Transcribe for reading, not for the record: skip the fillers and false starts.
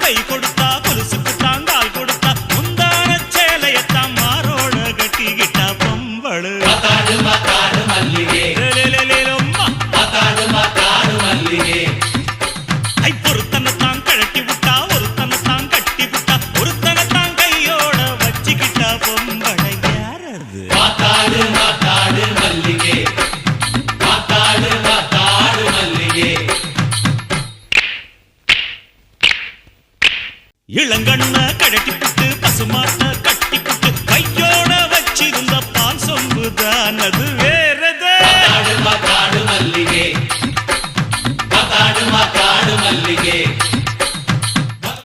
கை கொடுத்தா கொலுசுக்கு தாங்கால் கொடுத்தா முந்தான சேலையத்தான் மாரோட கட்டிக்கிட்டா பொம்பளு ஐ பொருத்தனத்தான் கழட்டி விட்டா ஒருத்தனத்தான் கட்டி விட்டா ஒருத்தனத்தான் கையோட வச்சுக்கிட்டா பொம்பளை யாரது இளங்கண்ண கழட்டி புட்டு பசுமாட்ட கட்டி புட்டு கையோட வச்சிருந்த பால் சொம்புதான் அது வேறதே